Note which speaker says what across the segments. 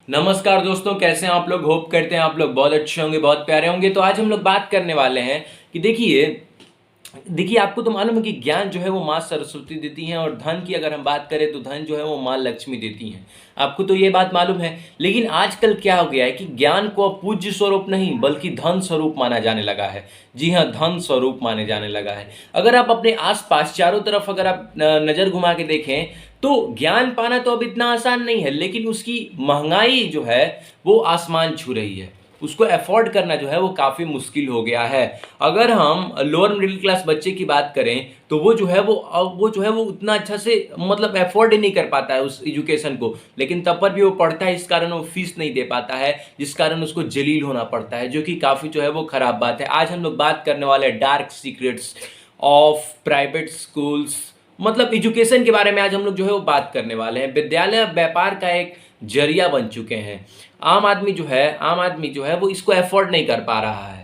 Speaker 1: नमस्कार दोस्तों, कैसे हैं आप लोग। होप करते हैं आप लोग बहुत अच्छे होंगे, बहुत प्यारे होंगे। तो आज हम लोग बात करने वाले हैं कि देखिए देखिए आपको तो मालूम है कि ज्ञान जो है वो माँ सरस्वती देती हैं, और धन की अगर हम बात करें तो धन जो है वो माँ लक्ष्मी देती हैं। आपको तो ये बात मालूम है। लेकिन आजकल क्या हो गया है कि ज्ञान को अब पूज्य स्वरूप नहीं बल्कि धन स्वरूप माना जाने लगा है। जी हाँ, धन स्वरूप माने जाने लगा है। अगर आप अपने आसपास चारों तरफ अगर आप नज़र घुमा के देखें तो ज्ञान पाना तो अब इतना आसान नहीं है, लेकिन उसकी महंगाई जो है वो आसमान छू रही है। उसको अफोर्ड करना जो है वो काफ़ी मुश्किल हो गया है। अगर हम लोअर मिडिल क्लास बच्चे की बात करें तो वो उतना अच्छा से मतलब अफोर्ड ही नहीं कर पाता है उस एजुकेशन को। लेकिन तब पर भी वो पढ़ता है, इस कारण वो फीस नहीं दे पाता है, जिस कारण उसको जलील होना पड़ता है, जो कि काफ़ी जो है वो खराब बात है। आज हम लोग बात करने वाले हैं dark secrets of private schools, मतलब एजुकेशन के बारे में आज हम लोग जो है वो बात करने वाले हैं। विद्यालय अब व्यापार का एक जरिया बन चुके हैं। आम आदमी जो है वो इसको अफोर्ड नहीं कर पा रहा है।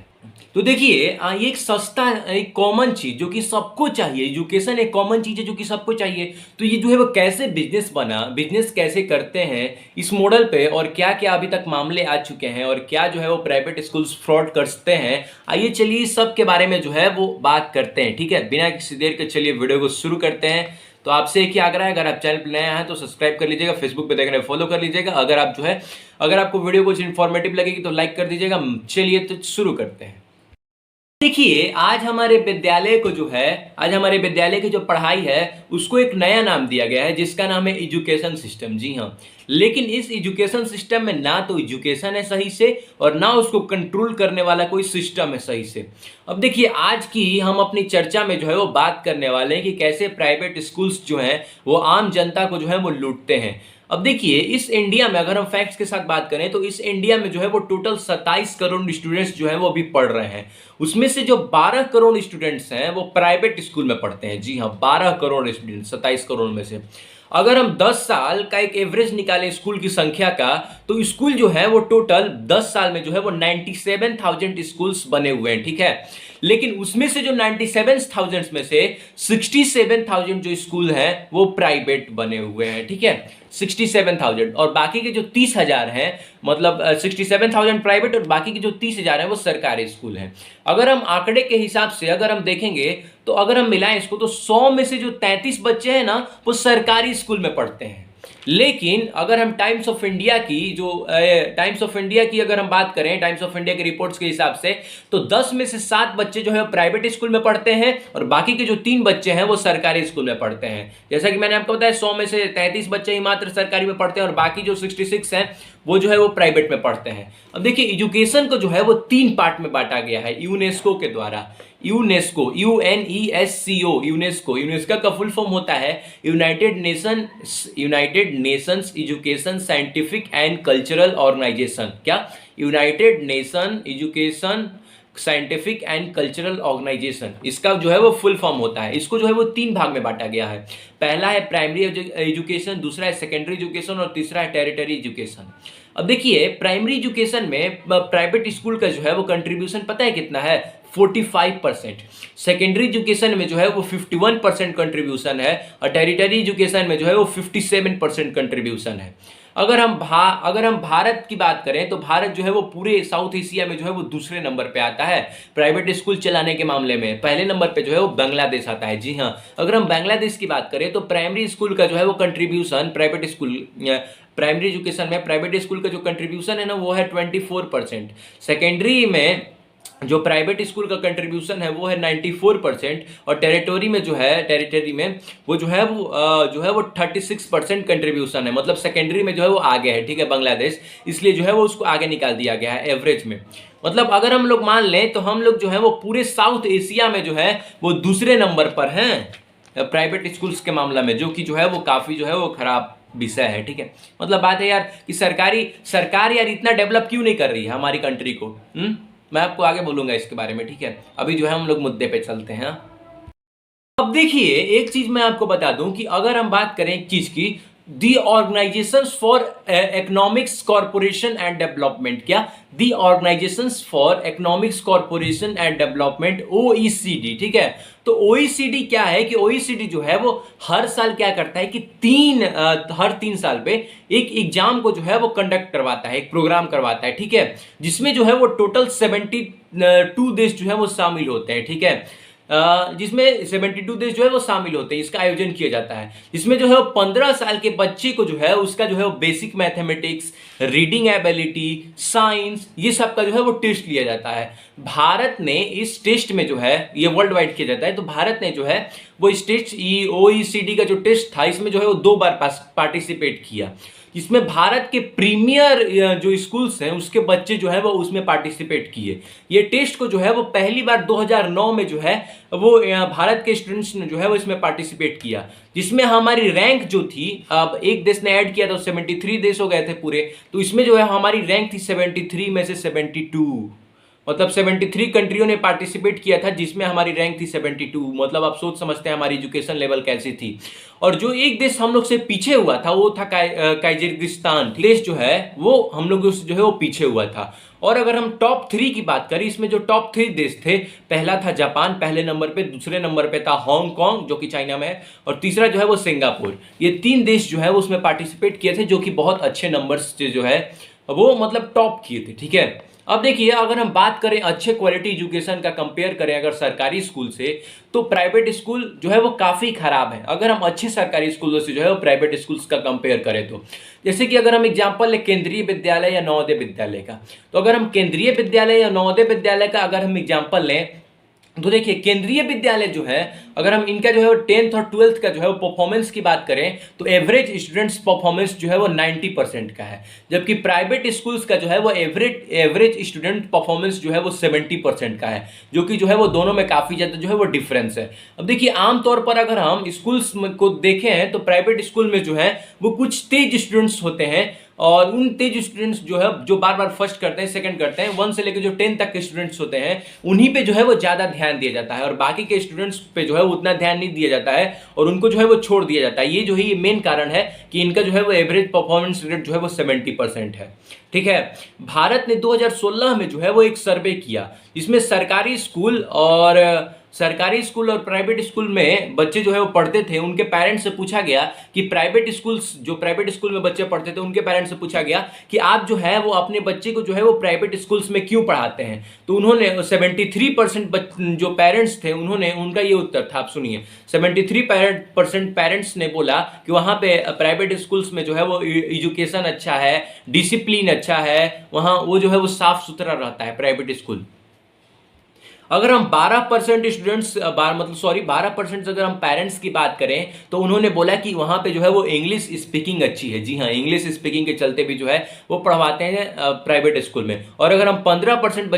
Speaker 1: तो देखिए ये एक सस्ता, एक कॉमन चीज जो कि सबको चाहिए। एजुकेशन एक कॉमन चीज है जो कि सबको चाहिए। तो ये जो है वो कैसे बिजनेस बना, बिजनेस कैसे करते हैं इस मॉडल पे, और क्या क्या अभी तक मामले आ चुके हैं, और क्या जो है वो प्राइवेट स्कूल्स फ्रॉड करते हैं, आइए चलिए सब के बारे में जो है वो बात करते हैं। ठीक है, बिना किसी देर के चलिए वीडियो को शुरू करते हैं। तो आपसे एक ही आग्रह है, अगर आप चैनल पर नए हैं तो सब्सक्राइब कर लीजिएगा, फेसबुक पे देख रहे हैं फॉलो कर लीजिएगा। अगर आपको वीडियो कुछ इन्फॉर्मेटिव लगेगी तो लाइक कर दीजिएगा। चलिए तो शुरू करते हैं। देखिए आज हमारे विद्यालय की जो पढ़ाई है उसको एक नया नाम दिया गया है, जिसका नाम है एजुकेशन सिस्टम। जी हाँ, लेकिन इस एजुकेशन सिस्टम में ना तो एजुकेशन है सही से, और ना उसको कंट्रोल करने वाला कोई सिस्टम है सही से। अब देखिए आज की हम अपनी चर्चा में जो है वो बात करने वाले हैं कि कैसे प्राइवेट स्कूल्स जो हैं वो आम जनता को जो है वो लूटते हैं। अब देखिए इस इंडिया में अगर हम फैक्ट्स के साथ बात करें तो इस इंडिया में जो है वो टोटल 27 करोड़ स्टूडेंट्स जो हैं वो अभी पढ़ रहे हैं। उसमें से जो 12 करोड़ स्टूडेंट्स हैं वो प्राइवेट स्कूल में पढ़ते हैं। जी हाँ, 12 करोड़ स्टूडेंट 27 करोड़ में से। अगर हम 10 साल का एक एवरेज निकालें स्कूल की संख्या का, तो स्कूल जो है वो टोटल 10 साल में जो है वो 97,000 स्कूल्स बने हुए हैं। ठीक है, लेकिन उसमें से जो 97,000 में से 67,000 जो स्कूल हैं वो प्राइवेट बने हुए हैं। ठीक है, 67,000, और बाकी के जो 30,000 हैं, मतलब 67,000 प्राइवेट और बाकी के जो 30,000 हैं वो सरकारी स्कूल हैं। अगर हम आंकड़े के हिसाब से अगर हम देखेंगे तो अगर हम मिलाएं इसको तो 100 में से जो 33 बच्चे हैं ना वो सरकारी स्कूल में पढ़ते हैं। लेकिन अगर हम टाइम्स ऑफ इंडिया की अगर हम बात करें, टाइम्स ऑफ इंडिया की रिपोर्ट्स के हिसाब से, तो 10 में से 7 बच्चे जो है प्राइवेट स्कूल में पढ़ते हैं, और बाकी के जो 3 बच्चे हैं वो सरकारी स्कूल में पढ़ते हैं। जैसा कि मैंने आपको बताया 100 में से 33 बच्चे ही मात्र सरकारी में पढ़ते हैं, और बाकी जो 66 हैं वो जो है वो प्राइवेट में पढ़ते हैं। अब देखिए एजुकेशन को जो है वो 3 पार्ट में बांटा गया है यूनेस्को के द्वारा। यूनेस्को, यूनेस्को का फुल फॉर्म होता है United Nations Education Scientific and Cultural Organization. क्या? United Nation Education Scientific and Cultural Organization, इसका जो है वो फुल फॉर्म होता है। इसको जो है वो 3 भाग में बांटा गया है। पहला है प्राइमरी एजुकेशन, दूसरा है सेकेंडरी एजुकेशन, और तीसरा है टेरिटरी एजुकेशन। अब देखिए प्राइमरी एजुकेशन में प्राइवेट स्कूल का जो है वो कंट्रीब्यूशन पता है कितना है? 45%। सेकेंडरी एजुकेशन में जो है वो 51% कंट्रीब्यूशन है, और टेरिटरी एजुकेशन में जो है वो 57% कंट्रीब्यूशन है। अगर हम भारत की बात करें तो भारत जो है वो पूरे साउथ एशिया में जो है वो दूसरे नंबर पे आता है प्राइवेट स्कूल चलाने के मामले में। पहले नंबर पे जो है वो बांग्लादेश आता है। जी हाँ, अगर हम बांग्लादेश की बात करें तो प्राइमरी स्कूल का जो है वो कंट्रीब्यूशन प्राइमरी एजुकेशन में प्राइवेट स्कूल का जो कंट्रीब्यूशन है ना वो है 24%। सेकेंडरी में जो प्राइवेट स्कूल का कंट्रीब्यूशन है वो है 94%, और टेरिटरी में वो जो है वो 36% कंट्रीब्यूशन है। मतलब सेकेंडरी में जो है वो आगे है। ठीक है, बांग्लादेश, इसलिए जो है वो उसको आगे निकाल दिया गया है एवरेज में। मतलब अगर हम लोग मान लें तो हम लोग जो है वो पूरे साउथ एशिया में जो है वो दूसरे नंबर पर हैं प्राइवेट स्कूल्स के मामला में, जो कि जो है वो काफ़ी जो है वो खराब विषय है। ठीक है, मतलब बात है यार कि सरकार यार इतना डेवलप क्यों नहीं कर रही है हमारी कंट्री को। मैं आपको आगे बोलूंगा इसके बारे में। ठीक है, अभी जो है हम लोग मुद्दे पे चलते हैं। अब देखिए एक चीज मैं आपको बता दूं कि अगर हम बात करें एक चीज की, the Organizations for Economics Corporation and Development, क्या, the Organizations for Economics Corporation and Development, OECD, ठीक है। तो ओईसीडी क्या है कि ओईसीडी जो है वो हर साल क्या करता है कि हर 3 साल पे एक एग्जाम को जो है वो कंडक्ट करवाता है, एक प्रोग्राम करवाता है, ठीक है, जिसमें जो है वो टोटल 72 देश जो है वो शामिल होते हैं, ठीक है, जिसमें 72 देश जो है वो शामिल होते हैं, इसका आयोजन किया जाता है, जिसमें जो है वो 15 साल के बच्चे को जो है उसका जो है वो basic mathematics, reading ability, science, ये सब का जो है वो टेस्ट लिया जाता है। भारत ने इस टेस्ट में जो है, ये वर्ल्ड वाइड किया जाता है, तो भारत ने जो है वो इस टेस्ट ओईसीडी का जो टेस्ट था इसमें जो है वो 2 बार पार्टिसिपेट किया। इसमें भारत के प्रीमियर जो स्कूल्स हैं उसके बच्चे जो है वो उसमें पार्टिसिपेट किए। ये टेस्ट को जो है वो पहली बार 2009 में जो है वो भारत के स्टूडेंट्स ने जो है वो इसमें पार्टिसिपेट किया, जिसमें हमारी रैंक जो थी, अब एक देश ने ऐड किया तो 73 देश हो गए थे पूरे, तो इसमें जो है हमारी रैंक थी 73 में से 72, मतलब 73 कंट्रियों ने पार्टिसिपेट किया था, जिसमें हमारी रैंक थी 72। मतलब आप सोच समझते हैं हमारी एजुकेशन लेवल कैसी थी। और जो एक देश हम लोग से पीछे हुआ था वो था काजाकिस्तान देश, जो है वो हम लोग जो है वो पीछे हुआ था। और अगर हम टॉप 3 की बात करें, इसमें जो टॉप 3 देश थे, पहला था जापान पहले नंबर पे, दूसरे नंबर पे था हांगकांग जो कि चाइना में है, और तीसरा जो है वो सिंगापुर। ये 3 देश जो है वो उसमें पार्टिसिपेट किए थे, जो कि बहुत अच्छे नंबर्स से जो है वो मतलब टॉप किए थे, ठीक है। अब देखिए, अगर हम बात करें अच्छे क्वालिटी एजुकेशन का कंपेयर करें अगर सरकारी स्कूल से, तो प्राइवेट स्कूल जो है वो काफ़ी खराब है अगर हम अच्छे सरकारी स्कूलों से जो है वो प्राइवेट स्कूल्स का कंपेयर करें तो। जैसे कि अगर हम एग्जांपल लें केंद्रीय विद्यालय या नवोदय विद्यालय का, तो अगर हम केंद्रीय विद्यालय या नवोदय विद्यालय का अगर हम एग्जांपल लें, तो देखिए केंद्रीय विद्यालय जो है, अगर हम इनका जो है 10th और 12th का जो है वो परफॉर्मेंस की बात करें, तो एवरेज स्टूडेंट्स परफॉर्मेंस जो है वो 90% का है, जबकि प्राइवेट स्कूल्स का जो है वो एवरेज स्टूडेंट परफॉर्मेंस जो है वो 70% का है, जो कि जो है वो दोनों में काफ़ी ज़्यादा जो है वो डिफरेंस है। अब देखिए, आमतौर पर अगर हम स्कूल्स को देखें तो प्राइवेट स्कूल में जो है वो कुछ तेज स्टूडेंट्स होते हैं, और उन तेज स्टूडेंट्स जो है जो बार बार फर्स्ट करते हैं, सेकंड करते हैं, 1 से लेकर जो 10 तक के स्टूडेंट्स होते हैं, उन्हीं पे जो है वो ज़्यादा ध्यान दिया जाता है, और बाकी के स्टूडेंट्स पे जो है उतना ध्यान नहीं दिया जाता है, और उनको जो है वो छोड़ दिया जाता है। ये जो है ये मेन कारण है कि इनका जो है वो एवरेज परफॉर्मेंस रेट जो है वो 70% है, ठीक है। भारत ने 2016 में जो है वो एक सर्वे किया, जिसमें सरकारी स्कूल और प्राइवेट स्कूल में बच्चे जो है वो पढ़ते थे, उनके पेरेंट्स से पूछा गया कि प्राइवेट स्कूल में बच्चे पढ़ते थे, उनके पेरेंट्स से पूछा गया कि आप जो है वो अपने बच्चे को जो है वो प्राइवेट स्कूल्स में क्यों पढ़ाते हैं। तो उन्होंने 73% जो पेरेंट्स थे उनका ये उत्तर था, आप सुनिए। 73% पेरेंट्स ने बोला कि वहाँ पे प्राइवेट स्कूल्स में जो है वो एजुकेशन अच्छा है, डिसिप्लिन अच्छा है, वहाँ वो जो है वो साफ सुथरा रहता है प्राइवेट स्कूल। अगर हम 12% स्टूडेंट्स 12% अगर हम पेरेंट्स की बात करें, तो उन्होंने बोला कि वहाँ पे जो है वो इंग्लिश स्पीकिंग अच्छी है। जी हाँ, इंग्लिश स्पीकिंग के चलते भी जो है वो पढ़वाते हैं प्राइवेट स्कूल में। और अगर हम 15%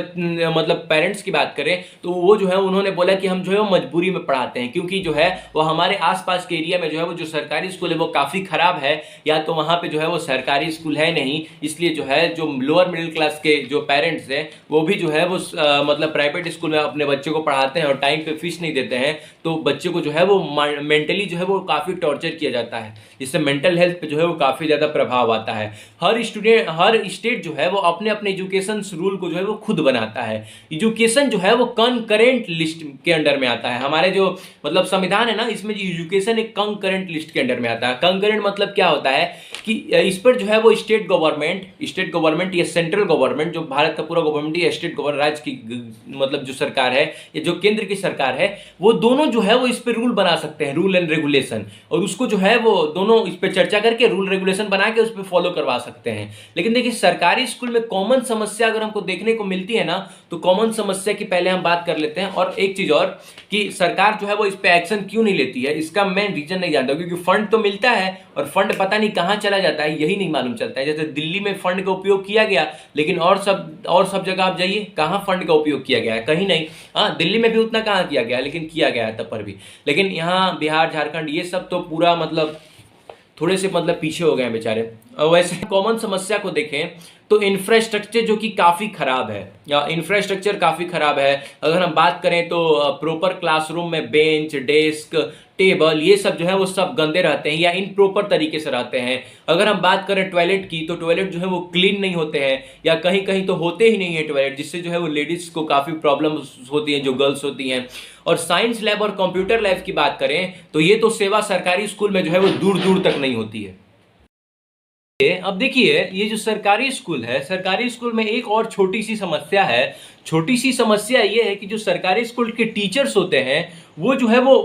Speaker 1: मतलब पेरेंट्स की बात करें, तो वो जो है उन्होंने बोला कि हम जो है वो मजबूरी में पढ़ाते हैं, क्योंकि जो है वो हमारे आसपास के एरिया में जो है वो जो सरकारी स्कूल है वो काफ़ी ख़राब है, या तो वहाँ पर जो है वो सरकारी स्कूल है नहीं, इसलिए जो है जो लोअर मिडिल क्लास के जो पेरेंट्स हैं वो भी जो है वो मतलब प्राइवेट स्कूल में अपने बच्चे को पढ़ाते हैं और टाइम पे फीस नहीं देते हैं, तो बच्चे को जो है वो मेंटली जो है वो काफ़ी टॉर्चर किया जाता है, जिससे मेंटल हेल्थ पे जो है वो काफ़ी ज़्यादा प्रभाव आता है। हर स्टेट जो है वो अपने अपने एजुकेशन रूल को जो है वो खुद बनाता है। एजुकेशन जो है वो कंकरेंट लिस्ट के अंडर में आता है। हमारे जो मतलब संविधान है ना, इसमें एजुकेशन एक कंकरेंट लिस्ट के अंडर में आता है। कंकरेंट मतलब क्या होता है कि इस पर जो है वो स्टेट गवर्नमेंट या सेंट्रल गवर्नमेंट, जो भारत का पूरा गवर्नमेंट या स्टेट गवर्नमेंट राज्य की मतलब जो सरकार है या जो केंद्र की सरकार है, वो दोनों जो है वो इस पे रूल बना सकते हैं, रूल एंड रेगुलेशन, और उसको जो है वो दोनों इस पे चर्चा करके रूल रेगुलेशन बना के उस पे फॉलो करवा सकते हैं। लेकिन देखिए, सरकारी स्कूल में कॉमन समस्या अगर हमको देखने को मिलती है ना, तो कॉमन समस्या की पहले हम बात कर लेते हैं। और एक चीज और कि सरकार जो है वो इस पे एक्शन क्यों नहीं लेती है, इसका मैं रीजन नहीं जानता, क्योंकि फंड तो मिलता है और फंड पता नहीं कहाँ चला जाता है, यही नहीं मालूम चलता है। जैसे दिल्ली में फंड का उपयोग किया गया, लेकिन और सब जगह आप जाइए, कहाँ फंड का उपयोग किया गया है, कहीं नहीं। हाँ, दिल्ली में भी उतना कहाँ किया गया, लेकिन किया गया है तब पर भी। लेकिन यहाँ बिहार, झारखंड, ये सब तो पूरा मतलब थोड़े से मतलब पीछे हो गए हैं बेचारे। वैसे कॉमन समस्या को देखें तो इंफ्रास्ट्रक्चर जो कि काफ़ी ख़राब है, या इंफ्रास्ट्रक्चर काफ़ी ख़राब है। अगर हम बात करें तो प्रॉपर क्लासरूम में बेंच, डेस्क, टेबल, ये सब जो है वो सब गंदे रहते हैं या इनप्रॉपर तरीके से रहते हैं। अगर हम बात करें टॉयलेट की, तो टॉयलेट जो है वो क्लीन नहीं होते हैं, या कहीं कहीं तो होते ही नहीं है टॉयलेट, जिससे जो है वो लेडीज़ को काफ़ी प्रॉब्लम होती हैं, जो गर्ल्स होती हैं। और साइंस लैब और कंप्यूटर लैब की बात करें तो ये तो सेवा सरकारी स्कूल में जो है वो दूर दूर तक नहीं होती है। अब देखिए, ये जो सरकारी स्कूल है, सरकारी स्कूल में एक और छोटी सी समस्या है। छोटी सी समस्या ये है कि जो सरकारी स्कूल के टीचर्स होते हैं वो जो है वो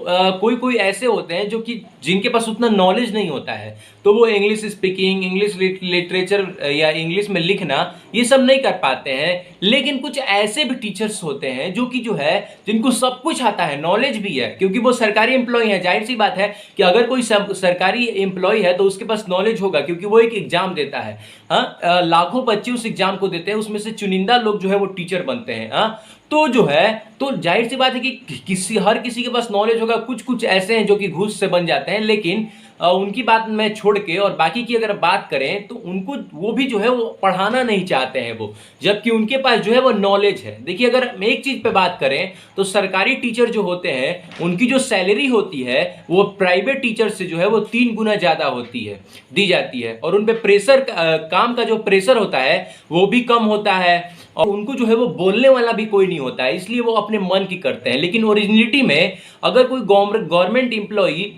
Speaker 1: कोई कोई ऐसे होते हैं जो कि जिनके पास उतना नॉलेज नहीं होता है, तो वो इंग्लिश स्पीकिंग, इंग्लिश लिटरेचर या इंग्लिश में लिखना ये सब नहीं कर पाते हैं। लेकिन कुछ ऐसे भी टीचर्स होते हैं जो कि जो है जिनको सब कुछ आता है, नॉलेज भी है, क्योंकि वो सरकारी एम्प्लॉय है। जाहिर सी बात है कि अगर कोई सरकारी एम्प्लॉय है तो उसके पास नॉलेज होगा, क्योंकि वो एक एग्जाम देता है। हाँ, लाखों बच्चे उस एग्जाम को देते हैं, उसमें से चुनिंदा लोग जो है वो टीचर बनते हैं। हाँ, तो जो है, तो जाहिर सी बात है कि हर किसी के पास नॉलेज होगा। कुछ कुछ ऐसे हैं जो कि घूस से बन जाते हैं, लेकिन उनकी बात मैं छोड़ के और बाकी की अगर बात करें तो उनको वो भी जो है वो पढ़ाना नहीं चाहते हैं वो, जबकि उनके पास जो है वो नॉलेज है। देखिए, अगर हम एक चीज पे बात करें तो सरकारी टीचर जो होते हैं उनकी जो सैलरी होती है वो प्राइवेट टीचर से जो है वो 3 गुना ज्यादा होती है, दी जाती है। और उन पे प्रेशर, काम का जो प्रेशर होता है वो भी कम होता है, और उनको जो है वो बोलने वाला भी कोई नहीं होता है, इसलिए वो अपने मन की करते हैं। लेकिन ओरिजिनलिटी में अगर कोई गवर्नमेंट एम्प्लॉई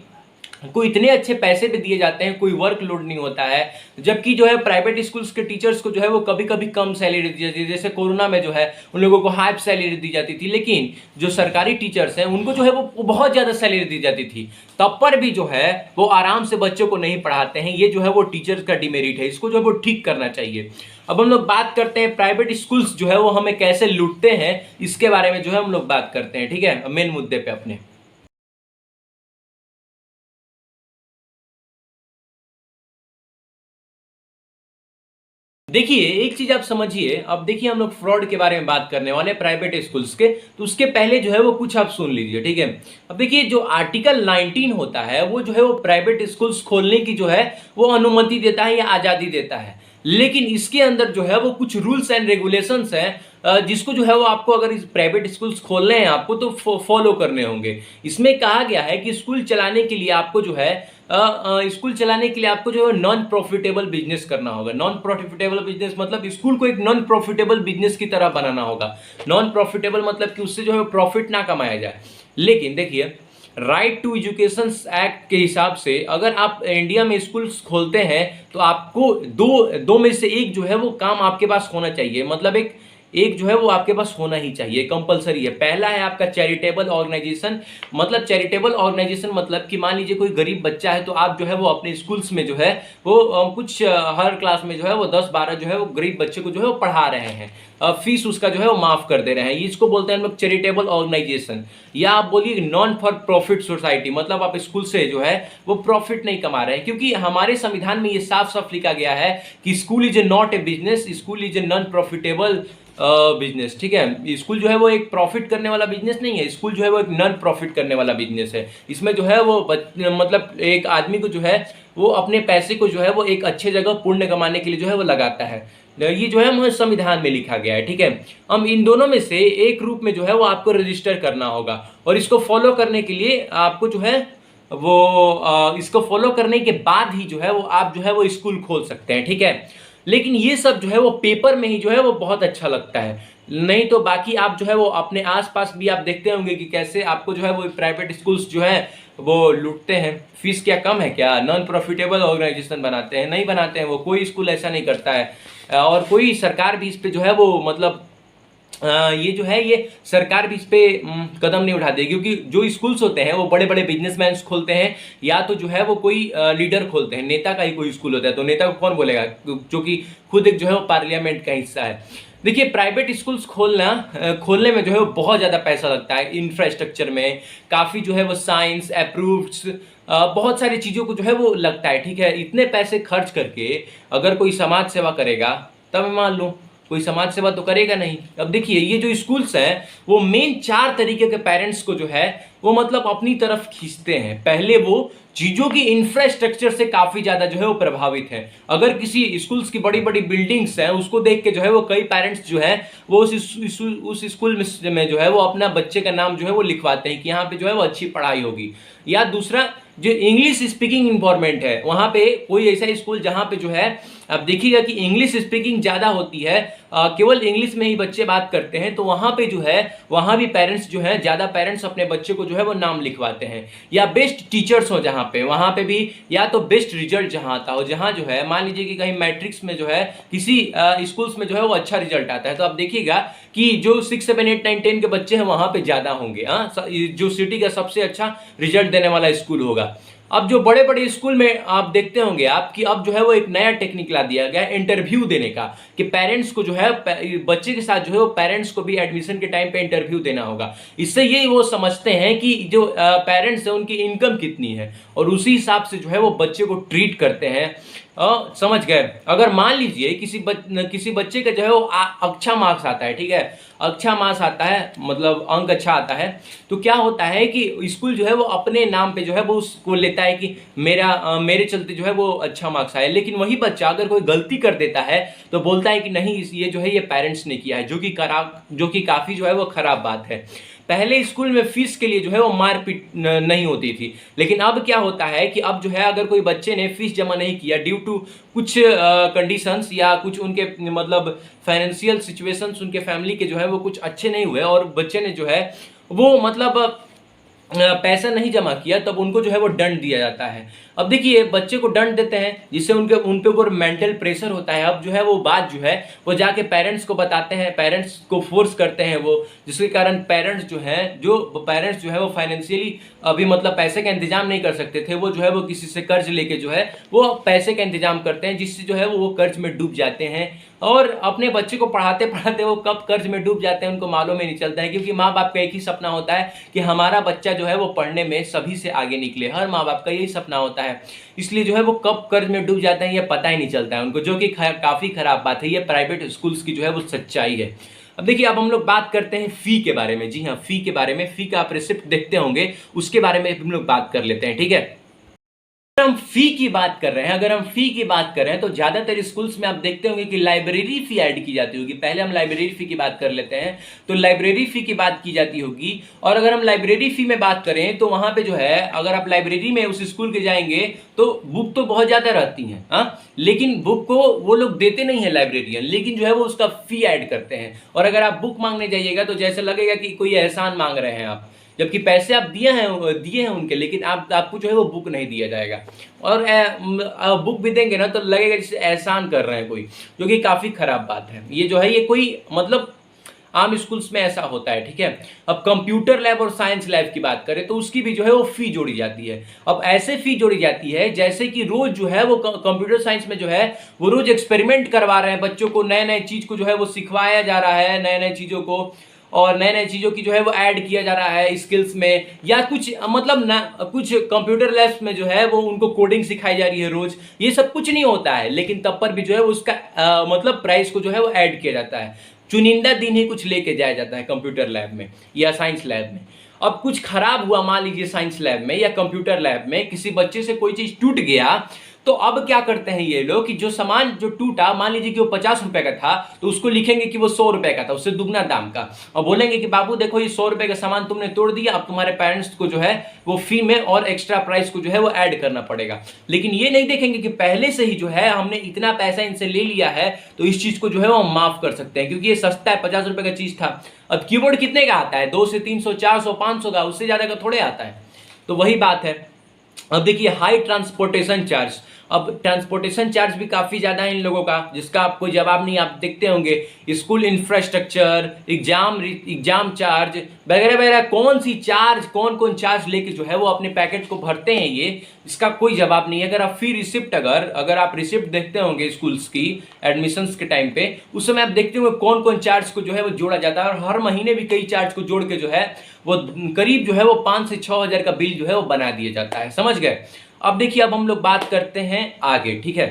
Speaker 1: को इतने अच्छे पैसे भी दिए जाते हैं, कोई वर्कलोड नहीं होता है, जबकि जो है प्राइवेट स्कूल्स के टीचर्स को जो है वो कभी कभी कम सैलरी दी जाती है। जैसे कोरोना में जो है उन लोगों को हाफ सैलरी दी जाती थी, लेकिन जो सरकारी टीचर्स हैं उनको जो है वो बहुत ज़्यादा सैलरी दी जाती थी, तब पर भी जो है वो आराम से बच्चों को नहीं पढ़ाते हैं। ये जो है वो टीचर्स का डिमेरिट है, इसको जो है वो ठीक करना चाहिए। अब हम लोग बात करते हैं प्राइवेट स्कूल्स जो है वो हमें कैसे लूटते हैं, इसके बारे में जो है हम लोग बात करते हैं। ठीक है, मेन मुद्दे पे अपने। देखिए, एक चीज आप समझिए। अब देखिए, हम लोग फ्रॉड के बारे में बात करने वाले हैं प्राइवेट स्कूल्स के, तो उसके पहले जो है वो कुछ आप सुन लीजिए। ठीक है, अब देखिए, जो आर्टिकल 19 होता है वो जो है वो प्राइवेट स्कूल्स खोलने की जो है वो अनुमति देता है या आज़ादी देता है। लेकिन इसके अंदर जो है वो कुछ रूल्स एंड रेगुलेशंस हैं, जिसको जो है वो आपको, अगर इस प्राइवेट स्कूल्स खोलने हैं आपको, तो फॉलो करने होंगे। इसमें कहा गया है कि स्कूल चलाने के लिए आपको जो है स्कूल चलाने के लिए आपको जो है नॉन प्रॉफिटेबल बिजनेस करना होगा। नॉन प्रॉफिटेबल बिजनेस मतलब स्कूल को एक नॉन प्रॉफिटेबल बिजनेस की तरह बनाना होगा। नॉन प्रॉफिटेबल मतलब कि उससे जो है प्रॉफिट ना कमाया जाए। लेकिन देखिए, राइट टू एजुकेशन एक्ट के हिसाब से अगर आप इंडिया में स्कूल्स खोलते हैं तो आपको दो में से एक जो है वो काम आपके पास होना चाहिए। मतलब एक जो है वो आपके पास होना ही चाहिए, कंपलसरी है। पहला है आपका चैरिटेबल ऑर्गेनाइजेशन। मतलब चैरिटेबल ऑर्गेनाइजेशन मतलब कि मान लीजिए कोई गरीब बच्चा है, तो आप जो है वो अपने स्कूल्स में जो है वो कुछ हर क्लास में जो है वो 10-12 जो है वो गरीब बच्चे को जो है वो पढ़ा रहे हैं, फीस उसका जो है वो माफ कर दे रहे हैं। इसको बोलते हैं हम लोग चैरिटेबल ऑर्गेनाइजेशन। या आप बोलिए नॉन फॉर प्रॉफिट सोसाइटी, मतलब आप स्कूल से जो है वो प्रॉफिट नहीं कमा रहे हैं, क्योंकि हमारे संविधान में ये साफ साफ लिखा गया है कि school is a not a business, school is a non profitable business. ठीक है, स्कूल जो है वो एक प्रॉफिट करने वाला बिजनेस नहीं है, स्कूल जो है वो एक नॉन प्रॉफिट करने वाला बिजनेस है। इसमें जो है वो मतलब एक आदमी को जो है वो अपने पैसे को जो है वो एक अच्छे जगह पुण्य कमाने के लिए जो है वो लगाता है। ये जो है हमारे संविधान में लिखा गया है। ठीक है, हम इन दोनों में से एक रूप में जो है वो आपको रजिस्टर करना होगा, और इसको फॉलो करने के लिए आपको जो है वो इसको फॉलो करने के बाद ही जो है वो आप जो है वो स्कूल खोल सकते हैं। ठीक है, लेकिन ये सब जो है वो पेपर में ही जो है वो बहुत अच्छा लगता है, नहीं तो बाकी आप जो है वो अपने आसपास भी आप देखते होंगे कि कैसे आपको जो है वो प्राइवेट स्कूल्स जो है वो लूटते हैं। फीस क्या कम है क्या? नॉन प्रॉफिटेबल ऑर्गेनाइजेशन बनाते हैं? नहीं बनाते हैं, वो कोई स्कूल ऐसा नहीं करता है। और कोई सरकार भी इस पे जो है वो मतलब ये जो है ये सरकार भी इस पे कदम नहीं उठाती, क्योंकि जो स्कूल्स होते हैं वो बड़े बड़े बिजनेसमैन खोलते हैं, या तो जो है वो कोई लीडर खोलते हैं, नेता का ही कोई स्कूल होता है, तो नेता को कौन बोलेगा, जो कि खुद एक जो है वो पार्लियामेंट का हिस्सा है। देखिए, प्राइवेट स्कूल्स खोलने में जो है वो बहुत ज़्यादा पैसा लगता है। इंफ्रास्ट्रक्चर में काफ़ी जो है वो साइंस अप्रूव्ड बहुत सारी चीज़ों को जो है वो लगता है। ठीक है, इतने पैसे खर्च करके अगर कोई समाज सेवा करेगा, तब मैं मान लूँ, कोई समाज सेवा तो करेगा नहीं। अब देखिए ये जो स्कूल्स हैं वो मेन 4 तरीके के पेरेंट्स को जो है वो मतलब अपनी तरफ खींचते हैं। पहले वो चीज़ों की इंफ्रास्ट्रक्चर से काफ़ी ज़्यादा जो है वो प्रभावित है। अगर किसी स्कूल्स की बड़ी बड़ी बिल्डिंग्स हैं उसको देख के जो है वो कई पेरेंट्स जो है वो उस स्कूल में जो है वो अपना बच्चे का नाम जो है वो लिखवाते हैं कि यहाँ पे जो है वो अच्छी पढ़ाई होगी। या दूसरा, जो इंग्लिश स्पीकिंग इन्वायरमेंट है वहाँ पे कोई ऐसा स्कूल जहाँ पे जो है आप देखिएगा कि इंग्लिश स्पीकिंग ज़्यादा होती है, केवल इंग्लिश में ही बच्चे बात करते हैं, तो वहाँ पे जो है वहाँ भी पेरेंट्स जो है ज़्यादा पेरेंट्स अपने बच्चे को जो है वो नाम लिखवाते हैं। या बेस्ट टीचर्स हो जहाँ पे, वहाँ पे भी या तो बेस्ट रिजल्ट जहाँ आता हो, जहाँ जो है मान लीजिए कि कहीं मैट्रिक्स में जो है किसी स्कूल्स में जो है वो अच्छा रिजल्ट आता है तो आप देखिएगा कि जो 6, 7, 8, 9, 10 के बच्चे हैं वहाँ पे ज़्यादा होंगे। जो सिटी का सबसे अच्छा रिजल्ट देने वाला स्कूल होगा। अब जो बड़े बड़े स्कूल में आप देखते होंगे आप कि अब जो है वो एक नया टेक्निक ला दिया गया है इंटरव्यू देने का, कि पेरेंट्स को जो है बच्चे के साथ जो है वो पेरेंट्स को भी एडमिशन के टाइम पे इंटरव्यू देना होगा। इससे ये वो समझते हैं कि जो पेरेंट्स हैं उनकी इनकम कितनी है और उसी हिसाब से जो है वो बच्चे को ट्रीट करते हैं। समझ गए। अगर मान लीजिए किसी बच्चे का जो है वो अच्छा मार्क्स आता है, ठीक है, अच्छा मार्क्स आता है मतलब अंक अच्छा आता है, तो क्या होता है कि स्कूल जो है वो अपने नाम पे जो है वो उसको लेता है कि मेरे चलते जो है वो अच्छा मार्क्स आया। लेकिन वही बच्चा अगर कोई गलती कर देता है तो बोलता है कि नहीं ये जो है ये पेरेंट्स ने किया है, जो कि काफ़ी जो है वो खराब बात है। पहले स्कूल में फीस के लिए जो है वो मारपीट नहीं होती थी, लेकिन अब क्या होता है कि अब जो है अगर कोई बच्चे ने फीस जमा नहीं किया ड्यू टू कुछ कंडीशंस या कुछ उनके मतलब फाइनेंशियल सिचुएशंस उनके फैमिली के जो है वो कुछ अच्छे नहीं हुए और बच्चे ने जो है वो मतलब पैसा नहीं जमा किया, तब उनको जो है वो दंड दिया जाता है। अब देखिए बच्चे को दंड देते हैं जिससे उन पे ऊपर मेंटल प्रेशर होता है। अब जो है वो बात जो है वो जाके पेरेंट्स को बताते हैं, पेरेंट्स को फोर्स करते हैं वो, जिसके कारण पेरेंट्स जो है वो फाइनेंशियली अभी मतलब पैसे का इंतजाम नहीं कर सकते थे, वो जो है वो किसी से कर्ज लेके जो है वो पैसे का इंतजाम करते हैं, जिससे जो है वो कर्ज में डूब जाते हैं। और अपने बच्चे को पढ़ाते पढ़ाते वो कब कर्ज में डूब जाते हैं उनको मालूम ही नहीं चलता है, क्योंकि माँ बाप का एक ही सपना होता है कि हमारा बच्चा जो है वो पढ़ने में सभी से आगे निकले। हर माँ बाप का यही सपना होता है, इसलिए जो है वो कब कर्ज में डूब जाते हैं ये पता ही नहीं चलता है उनको, जो कि काफ़ी खराब बात है। ये प्राइवेट स्कूल्स की जो है वो सच्चाई है। अब देखिए अब हम लोग बात करते हैं फ़ी के बारे में। जी हाँ, फ़ी के बारे में, फ़ी का आप रिसिप्ट देखते होंगे, उसके बारे में हम लोग बात कर लेते हैं, ठीक है। अगर हम फी की बात कर रहे हैं तो ज्यादातर स्कूल्स में आप देखते होंगे कि लाइब्रेरी फी ऐड की जाती होगी। पहले हम लाइब्रेरी फी की बात कर लेते हैं, तो लाइब्रेरी फी की बात की जाती होगी। और अगर हम लाइब्रेरी फी में बात करें तो वहां पे जो है अगर आप लाइब्रेरी में उस स्कूल के जाएंगे तो बुक तो बहुत ज्यादा रहती हैं, लेकिन बुक को वो लोग देते नहीं है लाइब्रेरियन, लेकिन जो है वो उसका फी ऐड करते हैं। और अगर आप बुक मांगने जाइएगा तो जैसे लगेगा कि कोई एहसान मांग रहे हैं आप, जबकि पैसे आप दिए हैं उनके, लेकिन आपको जो है वो बुक नहीं दिया जाएगा। और बुक भी देंगे ना तो लगेगा जैसे एहसान कर रहे हैं कोई, जो कि काफ़ी खराब बात है। ये जो है ये कोई मतलब आम स्कूल्स में ऐसा होता है, ठीक है। अब कंप्यूटर लैब और साइंस लैब की बात करें तो उसकी भी जो है वो फी जोड़ी जाती है। अब ऐसे फी जोड़ी जाती है जैसे कि रोज जो है वो कंप्यूटर साइंस में जो है वो रोज एक्सपेरिमेंट करवा रहे हैं बच्चों को, नए नए चीज़ को जो है वो सिखवाया जा रहा है, नए नए चीज़ों को, और नए नए चीज़ों की जो है वो ऐड किया जा रहा है स्किल्स में, या कुछ मतलब ना कुछ कंप्यूटर लैब्स में जो है वो उनको कोडिंग सिखाई जा रही है रोज। ये सब कुछ नहीं होता है, लेकिन तब पर भी जो है उसका मतलब प्राइस को जो है वो ऐड किया जाता है। चुनिंदा दिन ही कुछ लेके जाया जाता है कंप्यूटर लैब में या साइंस लैब में। अब कुछ खराब हुआ मान लीजिए साइंस लैब में या कंप्यूटर लैब में, किसी बच्चे से कोई चीज़ टूट गया, तो अब क्या करते हैं ये लोग कि जो सामान जो टूटा, मान लीजिए कि वो 50 रुपए का था तो उसको लिखेंगे कि वो 100 रुपए का था, उससे दुगना दाम का, और बोलेंगे कि बाबू देखो ये 100 रुपए का सामान तुमने तोड़ दिया, अब तुम्हारे पेरेंट्स को जो है वो फी में और एक्स्ट्रा प्राइस को जो है वो ऐड करना पड़ेगा। लेकिन ये नहीं देखेंगे कि पहले से ही जो है हमने इतना पैसा इनसे ले लिया है तो इस चीज को जो है वो माफ कर सकते हैं, क्योंकि ये सस्ता है, 50 रुपए का चीज था। अब कीबोर्ड कितने का आता है? 200 से 300, 400, 500 का, उससे ज्यादा का थोड़े आता है। तो वही बात है। अब देखिए हाई ट्रांसपोर्टेशन चार्ज, अब ट्रांसपोर्टेशन चार्ज भी काफ़ी ज़्यादा है इन लोगों का, जिसका आपको जवाब नहीं। आप देखते होंगे स्कूल इंफ्रास्ट्रक्चर, एग्जाम चार्ज वगैरह वगैरह, कौन कौन चार्ज लेके जो है वो अपने पैकेट को भरते हैं, ये इसका कोई जवाब नहीं है। अगर आप फी रिसिप्ट अगर आप रिसिप्ट देखते होंगे स्कूल्स की एडमिशन्स के टाइम पे, उस समय आप देखते होंगे कौन कौन चार्ज को जो है वो जोड़ा जाता है, और हर महीने भी कई चार्ज को जोड़ के जो है वो करीब जो है वो 5 से 6 हज़ार का बिल जो है वो बना दिया जाता है। समझ गए। अब देखिए अब हम लोग बात करते हैं आगे, ठीक है।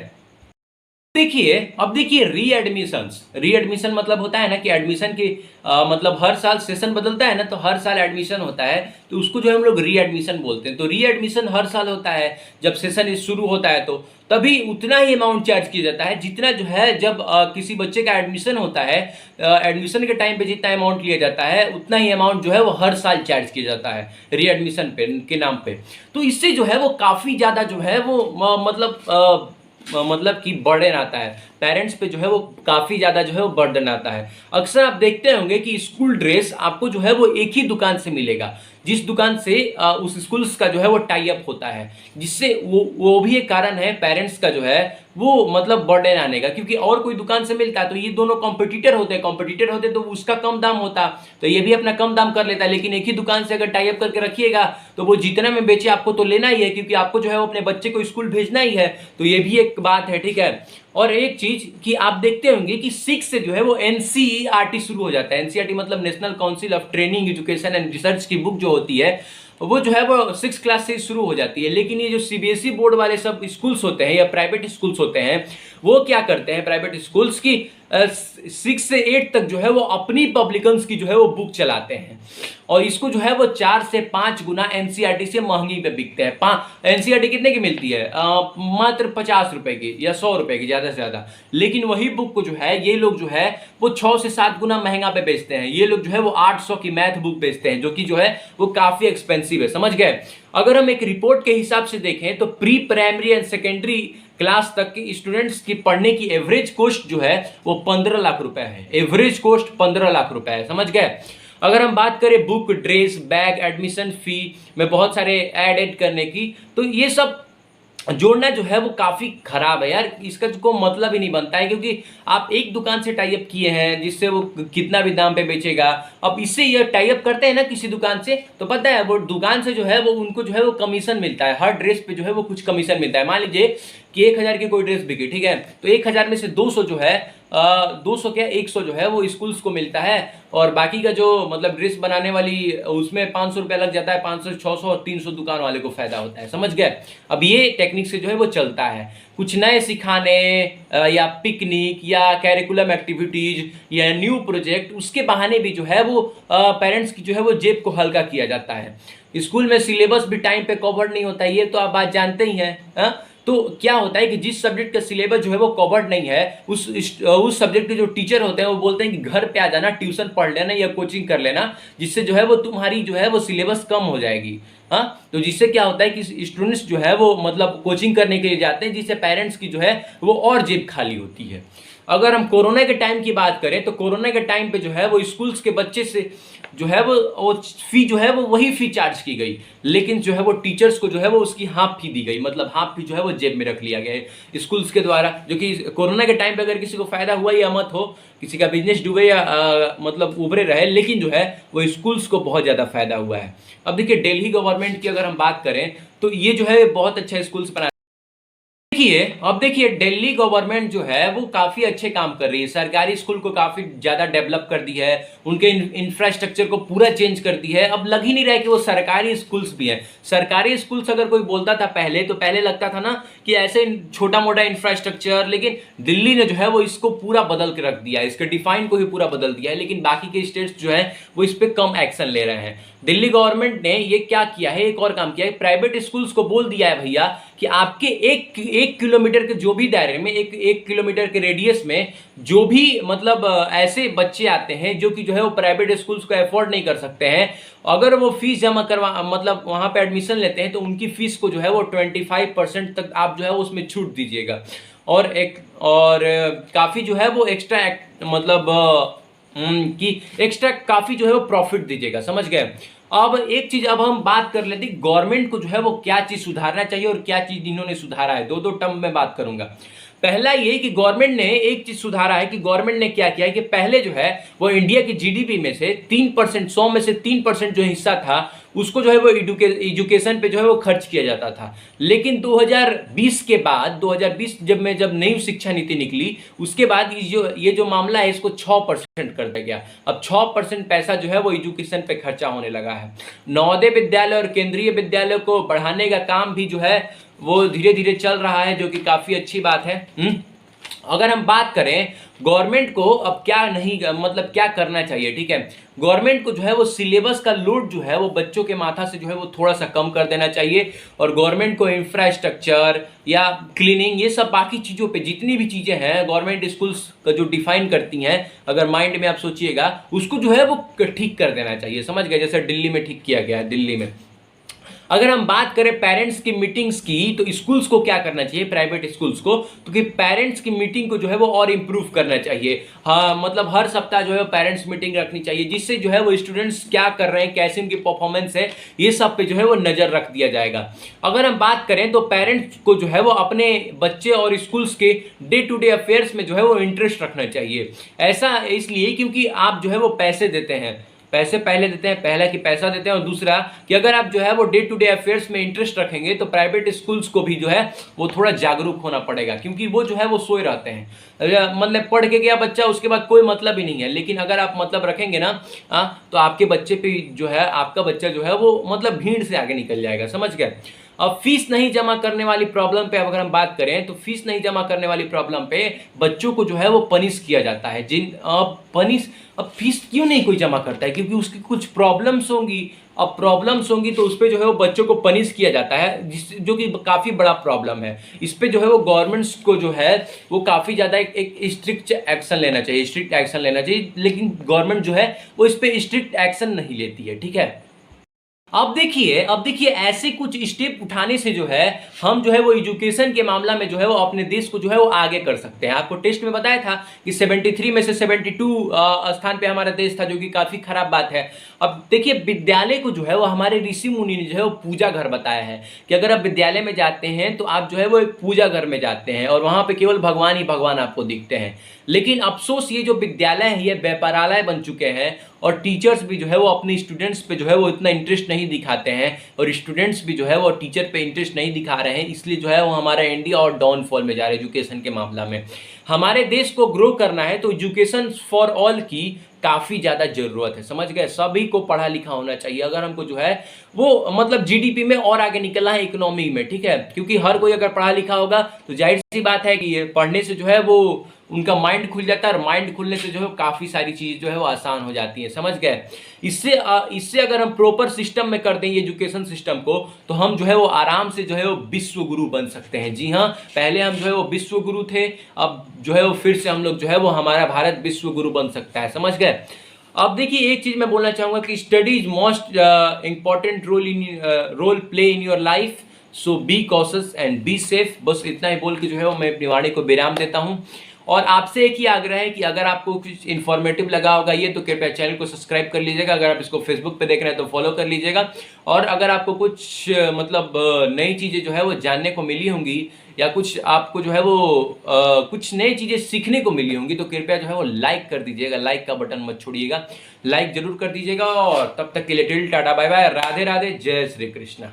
Speaker 1: देखिए, अब देखिए रीएडमिशन मतलब होता है ना कि एडमिशन की मतलब हर साल सेशन बदलता है ना, तो हर साल एडमिशन होता है, तो उसको जो है हम लोग रीएडमिशन बोलते हैं। तो रीएडमिशन हर साल होता है, जब सेशन शुरू होता है तो तभी उतना ही अमाउंट चार्ज किया जाता है जितना जो है जब किसी बच्चे का एडमिशन होता है, एडमिशन के टाइम पे जितना अमाउंट लिया जाता है उतना ही अमाउंट जो है वो हर साल चार्ज किया जाता है रीएडमिशन पे के नाम पे। तो इससे जो है वो काफ़ी ज़्यादा जो है वो मतलब कि बर्डन आता है पेरेंट्स पे, जो है वो काफ़ी ज़्यादा जो है वो बर्डन आता है। अक्सर आप देखते होंगे कि स्कूल ड्रेस आपको जो है वो एक ही दुकान से मिलेगा, जिस दुकान से उस स्कूल्स का जो है वो टाई अप होता है, जिससे वो भी एक कारण है पेरेंट्स का जो है वो मतलब बर्डन आने का, क्योंकि और कोई दुकान से मिलता है तो ये दोनों कॉम्पिटिटर होते तो उसका कम दाम होता, तो ये भी अपना कम दाम कर लेता है। लेकिन एक ही दुकान से अगर टाई अप करके रखिएगा तो वो जितने में बेचे आपको तो लेना ही है, क्योंकि आपको जो है वो अपने बच्चे को स्कूल भेजना ही है। तो ये भी एक बात है, ठीक है। और एक चीज कि आप देखते होंगे कि 6 से जो है वो एनसीईआरटी शुरू हो जाता है। एनसीईआरटी मतलब national council of training education and research की बुक जो होती है वो जो है वो 6 क्लास से शुरू हो जाती है। लेकिन ये जो सीबीएसई बोर्ड वाले सब स्कूल्स होते हैं या प्राइवेट स्कूल्स होते हैं, वो क्या करते हैं प्राइवेट स्कूल्स की 6 से 8 तक जो है वो अपनी पब्लिकन्स की जो है वो बुक चलाते हैं, और इसको जो है वो 4 से 5 गुना एनसीईआरटी से महंगी पे बिकते हैं। एनसीईआरटी कितने की मिलती है? मात्र 50 रुपए की या 100 रुपए की ज़्यादा से ज़्यादा। लेकिन वही बुक को जो है ये लोग जो है वो 6 से 7 गुना महंगा पे बेचते हैं। ये लोग जो है वो 800 की मैथ बुक बेचते हैं, जो कि जो है वो काफ़ी एक्सपेंसिव है, समझ गए। अगर हम एक रिपोर्ट के हिसाब से देखें तो pre primary and secondary class तक के स्टूडेंट्स की पढ़ने की एवरेज कॉस्ट जो है वो 15 लाख रुपए है। एवरेज कॉस्ट 15 लाख रुपए है, समझ गए। अगर हम बात करें book, dress, bag, admission fee में बहुत सारे ऐड करने की, तो ये सब जोड़ना जो है वो काफी खराब है यार, इसका कोई मतलब ही नहीं बनता है, क्योंकि आप एक दुकान से टाई अप किए हैं जिससे वो कितना भी दाम पे बेचेगा। अब इससे ये टाई अप करते हैं ना किसी दुकान से, तो पता है वो दुकान से जो है वो उनको जो है वो कमीशन मिलता है, हर ड्रेस पे जो है वो कुछ कमीशन मिलता है। मान लीजिए कि 1000 की कोई ड्रेस बिकी, ठीक है, तो 1000 में से 200 जो है 200 क्या 100 जो है वो स्कूल्स को मिलता है, और बाकी का जो मतलब ड्रेस बनाने वाली उसमें 500 रुपया लग जाता है, 500, 600 और 300 दुकान वाले को फायदा होता है, समझ गए। अब ये टेक्निक से जो है वो चलता है। कुछ नए सिखाने या पिकनिक या कैरिकुलम एक्टिविटीज या न्यू प्रोजेक्ट, उसके बहाने भी जो है वो पेरेंट्स की जो है वो जेब को हल्का किया जाता है। स्कूल में सिलेबस भी टाइम पे कवर नहीं होता है, ये तो आप बात जानते ही हैं, हाँ? तो क्या होता है कि जिस सब्जेक्ट का सिलेबस जो है वो कवर्ड नहीं है, उस सब्जेक्ट के जो टीचर होते हैं वो बोलते हैं कि घर पे आ जाना, ट्यूशन पढ़ लेना या कोचिंग कर लेना, जिससे जो है वो तुम्हारी जो है वो सिलेबस कम हो जाएगी। हाँ, तो जिससे क्या होता है कि स्टूडेंट्स जो है वो मतलब कोचिंग करने के लिए जाते हैं, जिससे पेरेंट्स की जो है वो और जेब खाली होती है। अगर हम कोरोना के टाइम की बात करें तो कोरोना के टाइम पे जो है वो स्कूल्स के बच्चे से जो है वो फी जो है वो वही फी चार्ज की गई, लेकिन जो है वो टीचर्स को जो है वो उसकी हाफ फी दी गई, मतलब हाफ फी जो है वो जेब में रख लिया गया है स्कूल्स के द्वारा। जो कि कोरोना के टाइम पे अगर किसी को फायदा हुआ या मत हो, किसी का बिजनेस डूबे या मतलब उभरे रहे, लेकिन जो है वो स्कूल्स को बहुत ज़्यादा फायदा हुआ है। अब देखिए दिल्ली गवर्नमेंट की अगर हम बात करें तो ये जो है बहुत अच्छा स्कूल्स बना। अब देखिए दिल्ली गवर्नमेंट जो है वो काफी अच्छे काम कर रही है, सरकारी स्कूल को काफी ज्यादा डेवलप कर दी है, उनके इंफ्रास्ट्रक्चर को पूरा चेंज कर दी है। अब लग ही नहीं रहा है कि वो सरकारी स्कूल्स भी हैं। सरकारी स्कूल्स अगर कोई बोलता था पहले, तो पहले लगता था ना कि ऐसे छोटा मोटा इंफ्रास्ट्रक्चर, लेकिन दिल्ली ने जो है वो इसको पूरा बदल के रख दिया है, इसके डिफाइन को ही पूरा बदल दिया है। लेकिन बाकी के स्टेट्स जो है वो इस पर कम एक्शन ले रहे हैं। दिल्ली गवर्नमेंट ने ये क्या किया है, एक और काम किया है, प्राइवेट स्कूल्स को बोल दिया है भैया कि आपके एक किलोमीटर के जो भी दायरे में, एक किलोमीटर के रेडियस में जो भी मतलब ऐसे बच्चे आते हैं जो कि जो है वो प्राइवेट स्कूल्स को अफोर्ड नहीं कर सकते हैं, अगर वो फीस जमा करवा मतलब वहां पे एडमिशन लेते हैं तो उनकी फीस को जो है वो 25% तक आप जो है उसमें छूट दीजिएगा, और काफी जो है वो एक्स्ट्रा मतलब कि एक्स्ट्रा काफी जो है वो प्रॉफिट दीजिएगा, समझ गए। अब एक चीज अब हम बात कर लेते हैं गवर्नमेंट को जो है वो क्या चीज सुधारना चाहिए और क्या चीज इन्होंने सुधारा है। दो टर्म में बात करूंगा। पहला ये कि गवर्नमेंट ने एक चीज सुधारा है कि गवर्नमेंट ने क्या किया है कि पहले जो है वो इंडिया की जीडीपी में से 3%, 100 में से 3% जो हिस्सा था उसको जो है वो एजुकेशन पे जो है वो खर्च किया जाता था। लेकिन 2020 के बाद 2020 जब नई शिक्षा नीति निकली उसके बाद ये जो मामला है इसको 6% कर दिया गया। अब 6% पैसा जो है वो एजुकेशन पे खर्चा होने लगा है। नवोदय विद्यालय और केंद्रीय विद्यालय को बढ़ाने का काम भी जो है वो धीरे धीरे चल रहा है, जो कि काफी अच्छी बात है। अगर हम बात करें गवर्नमेंट को अब क्या नहीं मतलब क्या करना चाहिए, ठीक है, गवर्नमेंट को जो है वो सिलेबस का लोड जो है वो बच्चों के माथा से जो है वो थोड़ा सा कम कर देना चाहिए, और गवर्नमेंट को इंफ्रास्ट्रक्चर या क्लीनिंग ये सब बाकी चीज़ों पे जितनी भी चीज़ें हैं गवर्नमेंट स्कूल्स का जो डिफाइन करती हैं, अगर माइंड में आप सोचिएगा उसको जो है वो ठीक कर देना चाहिए, समझ गए, जैसे दिल्ली में ठीक किया गया है दिल्ली में। अगर हम बात करें पेरेंट्स की मीटिंग्स की, तो स्कूल्स को क्या करना चाहिए, प्राइवेट स्कूल्स को, तो कि पेरेंट्स की मीटिंग को जो है वो और इम्प्रूव करना चाहिए। हाँ, मतलब हर सप्ताह जो है पेरेंट्स मीटिंग रखनी चाहिए, जिससे जो है वो स्टूडेंट्स क्या कर रहे हैं, कैसे उनकी परफॉर्मेंस है, ये सब पे जो है वो नज़र रख दिया जाएगा। अगर हम बात करें तो पेरेंट्स को जो है वो अपने बच्चे और स्कूल्स के डे टू डे अफेयर्स में जो है वो इंटरेस्ट रखना चाहिए। ऐसा इसलिए क्योंकि आप जो है वो पैसे देते हैं, पैसे पहले देते हैं, पहला कि पैसा देते हैं, और दूसरा कि अगर आप जो है वो डे टू डे अफेयर्स में इंटरेस्ट रखेंगे तो प्राइवेट स्कूल्स को भी जो है वो थोड़ा जागरूक होना पड़ेगा, क्योंकि वो जो है वो सोए रहते हैं, मतलब पढ़ के गया बच्चा उसके बाद कोई मतलब ही नहीं है। लेकिन अगर आप मतलब रखेंगे ना तो आपके बच्चे पे जो है, आपका बच्चा जो है वो मतलब भीड़ से आगे निकल जाएगा, समझ गए। अब फीस नहीं जमा करने वाली प्रॉब्लम पे अगर हम बात करें तो फीस नहीं जमा करने वाली प्रॉब्लम पे बच्चों को जो है वो पनिश किया जाता है। अब फीस क्यों नहीं कोई जमा करता है, क्योंकि उसकी कुछ प्रॉब्लम्स होंगी। अब प्रॉब्लम्स होंगी तो उस पर जो है वो बच्चों को पनिश किया जाता है, जो कि काफ़ी बड़ा प्रॉब्लम है। इस पर जो है वो गवर्नमेंट्स को जो है वो काफ़ी ज़्यादा एक स्ट्रिक्ट एक्शन लेना चाहिए, स्ट्रिक्ट एक्शन लेना चाहिए, लेकिन गवर्नमेंट जो है वो इस पर स्ट्रिक्ट एक्शन नहीं लेती है, ठीक है। अब देखिए ऐसे कुछ स्टेप उठाने से जो है हम जो है वो एजुकेशन के मामला में जो है वो अपने देश को जो है वो आगे कर सकते हैं। आपको टेस्ट में बताया था कि 73 में से 72 स्थान पे हमारा देश था, जो कि काफ़ी खराब बात है। अब देखिए विद्यालय को जो है वो हमारे ऋषि मुनि ने जो है वो पूजा घर बताया है, कि अगर आप विद्यालय में जाते हैं तो आप जो है वो एक पूजा घर में जाते हैं और वहाँ पे केवल भगवान ही भगवान आपको दिखते हैं। लेकिन अफसोस ये जो विद्यालय है ये व्यापारालय बन चुके हैं, और टीचर्स भी जो है वो अपने स्टूडेंट्स पे जो है वो इतना इंटरेस्ट नहीं दिखाते हैं, और स्टूडेंट्स भी जो है वो टीचर पे इंटरेस्ट नहीं दिखा रहे हैं, इसलिए जो है वो हमारा इंडिया और डाउनफॉल में जा रहा है एजुकेशन के मामला में। हमारे देश को ग्रो करना है तो एजुकेशन फॉर ऑल की काफ़ी ज़्यादा ज़रूरत है, समझ गए, सभी को पढ़ा लिखा होना चाहिए अगर हमको जो है वो मतलब जीडीपी में और आगे निकलना है, इकोनॉमी में, ठीक है। क्योंकि हर कोई अगर पढ़ा लिखा होगा तो जाहिर सी बात है कि ये पढ़ने से जो है वो उनका माइंड खुल जाता है, और माइंड खुलने से जो है काफ़ी सारी चीज़ जो है वो आसान हो जाती है, समझ गए। इससे अगर हम प्रॉपर सिस्टम में कर दें ये एजुकेशन सिस्टम को, तो हम जो है वो आराम से जो है वो विश्व गुरु बन सकते हैं। जी हाँ, पहले हम जो है वो विश्व गुरु थे, अब जो है वो फिर से हम लोग जो है वो हमारा भारत विश्व गुरु बन सकता है, समझ गए। अब देखिए एक चीज़ मैं बोलना चाहूँगा कि study is most important role play in your life, so be cautious and be safe. बस इतना ही बोल के जो है वो मैं अपनी वाणी को विराम देता हूँ, और आपसे एक ही आग्रह है कि अगर आपको कुछ इन्फॉर्मेटिव लगा होगा ये, तो कृपया चैनल को सब्सक्राइब कर लीजिएगा। अगर आप इसको फेसबुक पे देख रहे हैं तो फॉलो कर लीजिएगा, और अगर आपको कुछ मतलब नई चीज़ें जो है वो जानने को मिली होंगी, या कुछ आपको जो है वो कुछ नई चीज़ें सीखने को मिली होंगी, तो कृपया जो है वो लाइक कर दीजिएगा, लाइक का बटन मत छोड़िएगा, लाइक जरूर कर दीजिएगा। और तब तक के लिए till tata bye bye, Radhe Radhe, जय श्री कृष्णा।